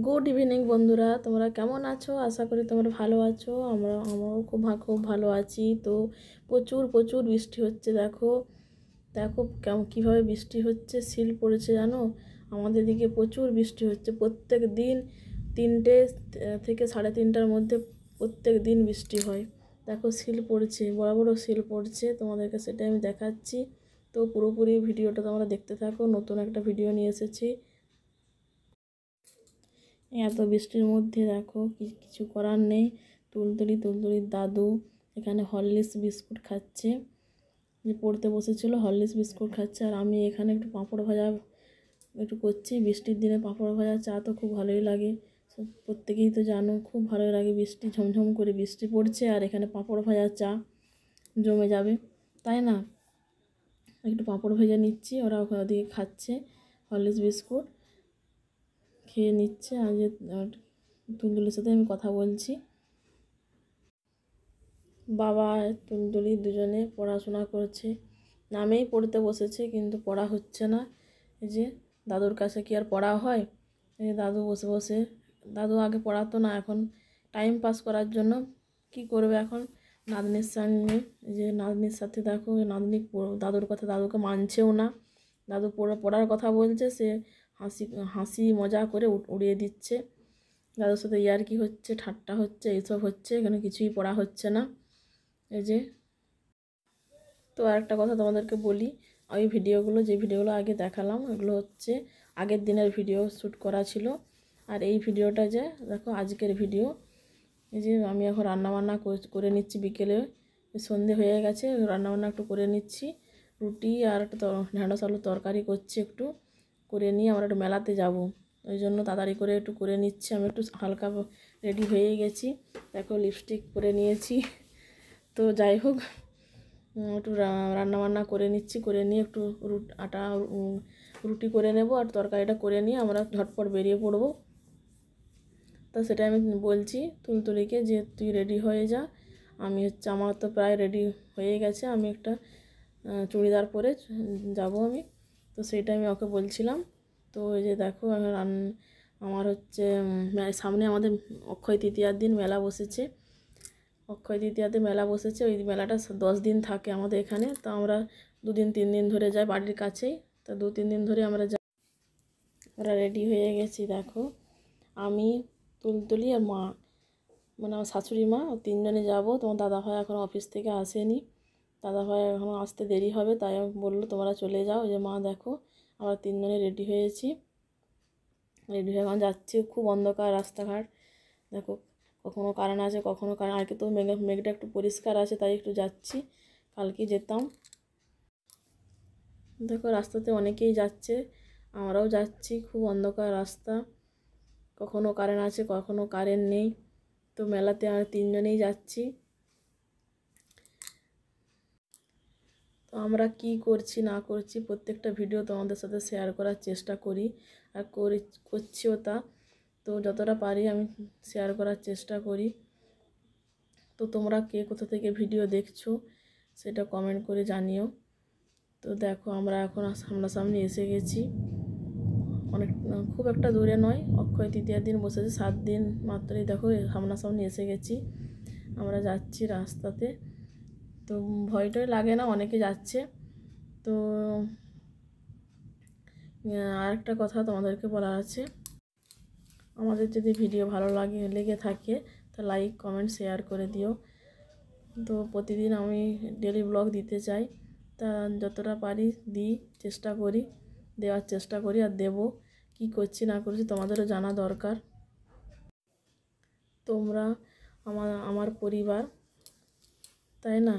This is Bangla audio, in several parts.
গুড ইভিনিং বন্ধুরা, তোমরা কেমন আছো? আশা করি তোমরা ভালো আছো। আমরাও খুব ভালো আছি। তো প্রচুর প্রচুর বৃষ্টি হচ্ছে। দেখো দেখো কেমন কীভাবে বৃষ্টি হচ্ছে, শিল পড়েছে জানো। আমাদের দিকে প্রচুর বৃষ্টি হচ্ছে প্রত্যেক দিন। 3টে থেকে 3:30টার মধ্যে প্রত্যেক দিন বৃষ্টি হয়। দেখো শিল পড়ছে, বড় বড় শিল পড়ছে, তোমাদেরকে সেটাই আমি দেখাচ্ছি। তো পুরোপুরি ভিডিওটা তোমরা দেখতে থাকো। নতুন একটা ভিডিও নিয়ে এসেছি। এত বৃষ্টির মধ্যে দেখো কিছু করার নেই। তুলতুলির দাদু এখানে হরলিক্স বিস্কুট খাচ্ছে। যে পড়তে বসেছিল হরলিক্স বিস্কুট খাচ্ছে, আর আমি এখানে একটু পাঁপড় ভাজা একটু করছি। বৃষ্টির দিনে পাঁপড় ভাজা চা তো খুব ভালোই লাগে, প্রত্যেকেই তো জানো খুব ভালোই লাগে। বৃষ্টি ঝমঝম করে বৃষ্টি পড়ছে, আর এখানে পাঁপড় ভাজা চা জমে যাবে, তাই না? একটু পাঁপড় ভেজে নিচ্ছি, ওরা ওদিকে খাচ্ছে হরলিক্স বিস্কুট খেয়ে নিচ্ছে। আর যে তুলতুলির সাথে আমি কথা বলছি। বাবা তুলতুলি দুজনে পড়াশোনা করছে, নামেই পড়তে বসেছে কিন্তু পড়া হচ্ছে না। এই যে দাদুর কাছে কি আর পড়া হয়? এই যে দাদু বসে বসে, দাদু আগে পড়াতো না, এখন টাইম পাস করার জন্য কি করবে এখন নাতনির সঙ্গে। এই যে নাতনির সাথে দেখো, নাতনি দাদুর কথা দাদুকে মানছেও না। দাদু পড়ার কথা বলছে, সে হাসি হাসি মজা করে উড়িয়ে দিচ্ছে। দাদুর সাথে ইয়ার্কি হচ্ছে, ঠাট্টা হচ্ছে, এইসব হচ্ছে, এখানে কিছুই পড়া হচ্ছে না। এই যে তো আরেকটা কথা তোমাদেরকে বলি, ওই যে ভিডিওগুলো আগে দেখালাম এগুলো হচ্ছে আগের দিনের ভিডিও শ্যুট করা ছিল। আর এই ভিডিওটা যে দেখো আজকের ভিডিও। এই যে আমি এখন রান্নাবান্না করে নিচ্ছি, বিকেলে সন্ধে হয়ে গেছে, রান্নাবান্না একটু করে নিচ্ছি। রুটি আর একটু ঢ্যাঁড়স আলুর তরকারি করছি, একটু করে নিয়ে আমরা একটু মেলাতে যাব, ওই জন্য তাড়াতাড়ি করে একটু করে নিচ্ছি। আমি একটু হালকা রেডি হয়ে গেছি, দেখো লিপস্টিক পরে নিয়েছি। তো যাই হোক, একটু রান্নাবান্না করে নিচ্ছি, করে নিয়ে একটু রুটি করে নেব, আর তরকারিটা করে নিয়ে আমরা ঝটপট বেরিয়ে পড়বো। তো সেটা আমি বলছি তুলতুলিকে যে তুই রেডি হয়ে যা। আমার তো প্রায় রেডি হয়ে গেছে, আমি একটা চুড়িদার পরে যাব আমি। তো সেইটা আমি ওকে বলছিলাম। তো এই যে দেখো আমার হচ্ছে সামনে আমাদের অক্ষয় তৃতীয়ার দিন মেলা বসেছে। অক্ষয় তৃতীয়াতে মেলা বসেছে, ওই মেলাটা 10 দিন থাকে আমাদের এখানে। তো আমরা 2-3 দিন ধরে যাই বাড়ির কাছেই। তো 2-3 দিন ধরে আমরা যাই। আমরা রেডি হয়ে গেছি দেখো, আমি তুলতুলি আর মা, মানে আমার শাশুড়ি মা, 3জনে যাবো। তোমার দাদাভাই এখন অফিস থেকে আসেনি, দাদাভাই এখন আসতে দেরি হবে, তাই বললো তোমরা চলে যাও। যে মা দেখো আমরা 3জনে রেডি হয়েছি, রেডি হয়ে এখন যাচ্ছি। খুব অন্ধকার রাস্তাঘাট দেখো, কখনো কারেন্ট আছে কখনো কারেন্ট, আজকে তো মেঘটা একটু পরিষ্কার আছে তাই একটু যাচ্ছি, কালকে যেতাম। দেখো রাস্তাতে অনেকেই যাচ্ছে, আমরাও যাচ্ছি। খুব অন্ধকার রাস্তা, কখনো কারেন্ট আছে কখনো কারেন্ট নেই। তো মেলাতে আমরা 3জনেই যাচ্ছি। তো আমরা কি করছি না করছি প্রত্যেকটা ভিডিও তোমাদের সাথে শেয়ার করার চেষ্টা করি, আর করছিও তা। তো যতটা পারি আমি শেয়ার করার চেষ্টা করি। তো তোমরা কে কোথা থেকে ভিডিও দেখছো সেটা কমেন্ট করে জানিও। তো দেখো আমরা এখন সামনাসামনি এসে গেছি, অনেক খুব একটা দূরে নয়। অক্ষয় তৃতীয়ার দিন বসেছে, 7 দিন মাত্রই দেখো সামনাসামনি এসে গেছি। আমরা যাচ্ছি রাস্তাতে, তো ভয়টাই লাগে না, অনেকে যাচ্ছে। তো আরেকটা কথা তোমাদেরকে বলার আছে, আমাদের যদি ভিডিও ভালো লেগে থাকে তো লাইক কমেন্ট শেয়ার করে দিও। তো প্রতিদিন আমি ডেলি ব্লগ দিতে চাই, তা যতটা পারি দেওয়ার চেষ্টা করি, আর দেবো। কি করছি না করছি তোমাদেরও জানা দরকার। তোমরা আমার পরিবার, তাই না?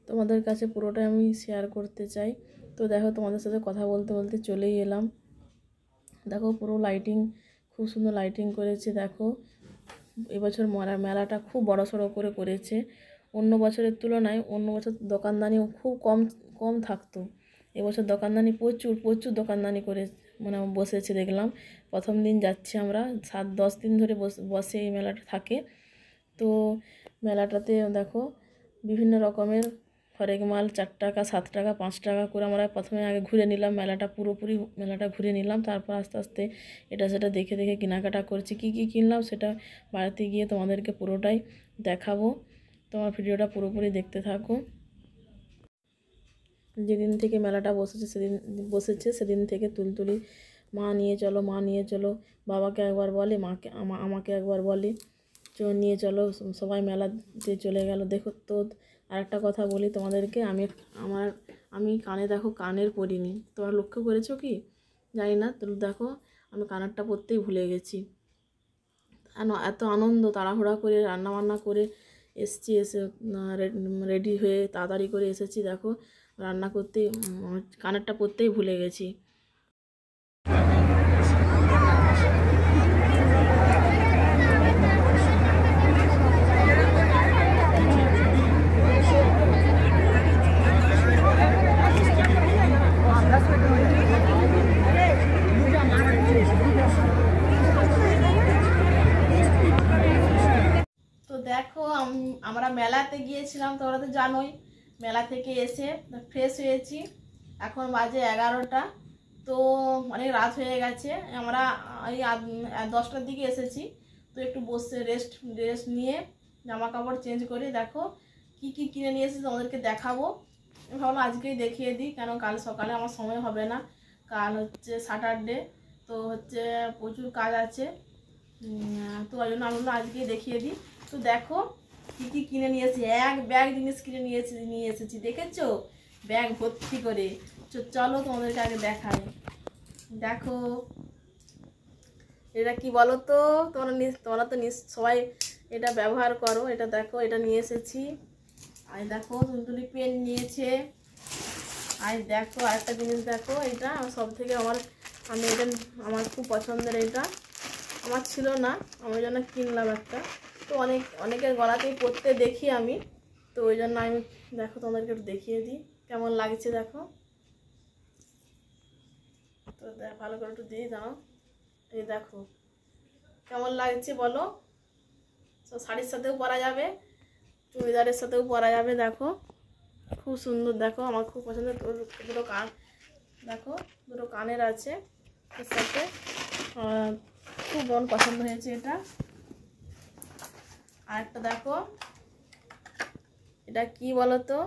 তোমাদের কাছে পুরোটাই আমি শেয়ার করতে চাই। তো দেখো তোমাদের সাথে কথা বলতে বলতে চলেই এলাম। দেখো পুরো লাইটিং, খুব সুন্দর লাইটিং করেছে। দেখো এবছর মেলাটা খুব বড়সড় করে করেছে। অন্য বছরের তুলনায় অন্য বছর দোকানদানিও খুব কম কম থাকতো, এবছর দোকানদানি প্রচুর প্রচুর দোকানদানি করে মানে বসেছে দেখলাম। প্রথম দিন যাচ্ছি আমরা, 7-10 দিন ধরে বসে এই মেলাটা থাকে। তো মেলাটাতে দেখো বিভিন্ন রকমের হরেক মাল 4 টাকা 7 টাকা 5 টাকা করে আমরা প্রথমে আগে ঘুরে নিলাম মেলাটা, পুরোপুরি মেলাটা ঘুরে নিলাম। তারপর আস্তে আস্তে এটা সেটা দেখে দেখে কেনাকাটা করছি। কী কী কিনলাম সেটা বাড়িতে গিয়ে তোমাদেরকে পুরোটাই দেখাবো। তোমার ভিডিওটা পুরোপুরি দেখতে থাকো। যেদিন থেকে মেলাটা বসেছে সেদিন থেকে তুলতুলি মা নিয়ে চলো, মা নিয়ে চলো, বাবাকে একবার বলে, মাকে আমাকে একবার বলে নিয়ে চলো, সবাই মেলাতে চলে গেল। দেখো তো আরেকটা কথা বলি তোমাদেরকে, আমি কানে দেখো কানের পরিনি, তোমরা লক্ষ্য করেছো কি জানি না। তো দেখো আমি কানেরটা পরতেই ভুলে গেছি। এত আনন্দ, তাড়াহুড়া করে রান্নাবান্না করে এসে রেডি হয়ে তাড়াতাড়ি করে এসেছি, দেখো রান্না করতেই কানেরটা পরতেই ভুলে গেছি। তো দেখো আমরা মেলাতে গিয়েছিলাম, তোমরা তো জানোই। মেলা থেকে এসে ফ্রেশ হয়েছি, এখন বাজে 11টা। তো অনেক রাত হয়ে গেছে, আমরা এই 10টার দিকে এসেছি। তো একটু বসে রেস্ট নিয়ে জামা কাপড় চেঞ্জ করে দেখো কি কি কিনে নিয়ে এসেছি তোমাদেরকে দেখাবো। ভাবলাম আজকেই দেখিয়ে দিই, কেন কাল সকালে আমার সময় হবে না, কাল হচ্ছে স্যাটারডে, তো হচ্ছে প্রচুর কাজ আছে। তো ওই জন্য আমি আজকেই দেখিয়ে দিই। তো দেখো কী কী কিনে নিয়ে এসেছি, এক ব্যাগ জিনিস কিনে নিয়ে এসেছি, দেখেছো ব্যাগ ভর্তি করে। চলো তোমাদেরকে আগে দেখাই। দেখো এটা কি বলো তো, তোমরা তো সবাই এটা ব্যবহার করো। এটা দেখো, এটা নিয়ে এসেছি। আর দেখো তুলতুলি পেন নিয়েছে। আর দেখো আরেকটা জিনিস দেখো, এটা সব থেকে এটা আমার খুব পছন্দের। এটা আমার ছিল না, আমি ওই জন্য কিনলাম একটা। তো অনেকের গলাতেই পরতে দেখি আমি, তো ওই জন্য আমি দেখো তোমাদেরকে একটু দেখিয়ে দিই কেমন লাগছে। দেখো তো ভালো করে একটু দিয়ে দাও। এই দেখো কেমন লাগছে বলো। তো শাড়ির সাথেও পরা যাবে, চুড়িদারের সাথেও পরা যাবে। দেখো খুব সুন্দর, দেখো আমার খুব পছন্দের। দুটো কান দেখো, দুটো কানের আছে এর সাথে, খুব মন পছন্দ হয়েছে এটা। আর একটা দেখো, এটা কি বলো তো,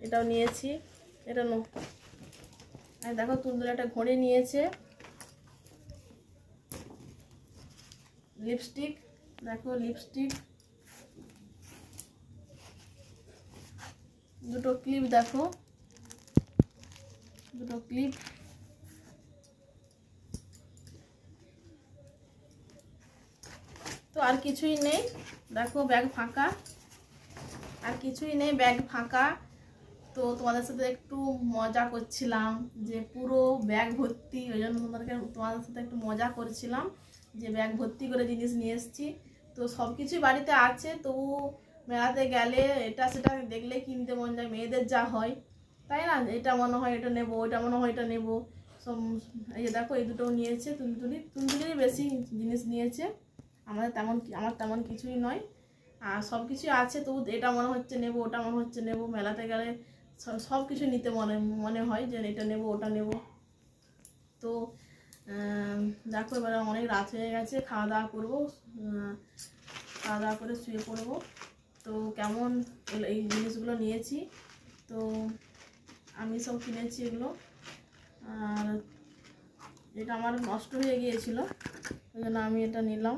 এটাও নিয়েছি। এটা আর দেখো তুলতুলি একটা ঘড়ি নিয়েছে। লিপস্টিক দেখো, লিপস্টিক, দুটো ক্লিপ দেখো, দুটো ক্লিপ। তো আর কিছুই নেই, দেখো ব্যাগ ফাঁকা, আর কিছুই নেই, ব্যাগ ফাঁকা। তো তোমাদের সাথে একটু মজা করছিলাম যে পুরো ব্যাগ ভর্তি, ওই জন্য তোমাদের সাথে একটু মজা করছিলাম যে ব্যাগ ভর্তি করে জিনিস নিয়ে এসেছি। তো সব কিছুই বাড়িতে আছে, তবু মেলাতে গেলে এটা সেটা দেখলে কিনতে মন যায়, মেয়েদের যা হয় তাই না, এটা মনে হয় এটা নেবো, ওইটা মনে হয় এটা নেবো। সব এই যে দেখো এই দুটোও নিয়েছে, তুলতুলিরই বেশি জিনিস নিয়েছে, আমার তেমন কিছুই নয়। আর সব কিছুই আছে, তবু এটা মনে হচ্ছে নেবো, ওটা মনে হচ্ছে নেবো। মেলাতে গেলে সব কিছু নিতে মনে হয় যে এটা নেবো ওটা নেবো। তো দেখো এবার অনেক রাত হয়ে গেছে, খাওয়া দাওয়া করবো, খাওয়া দাওয়া করে শুয়ে পড়বো। তো কেমন এই জিনিসগুলো নিয়েছি, তো আমি সব কিনেছি এগুলো। আর এটা আমার নষ্ট হয়ে গিয়েছিলো, ওই জন্য আমি এটা নিলাম,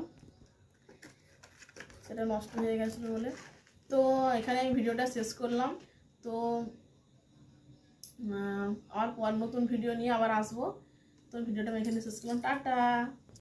সেটা নষ্ট হয়ে গেছিলো বলে। তো এখানে আমি ভিডিওটা শেষ করলাম। তো আর নতুন ভিডিও নিয়ে আবার আসবো। তো ভিডিওটা আমি এখানে শেষ করলাম, টাটা।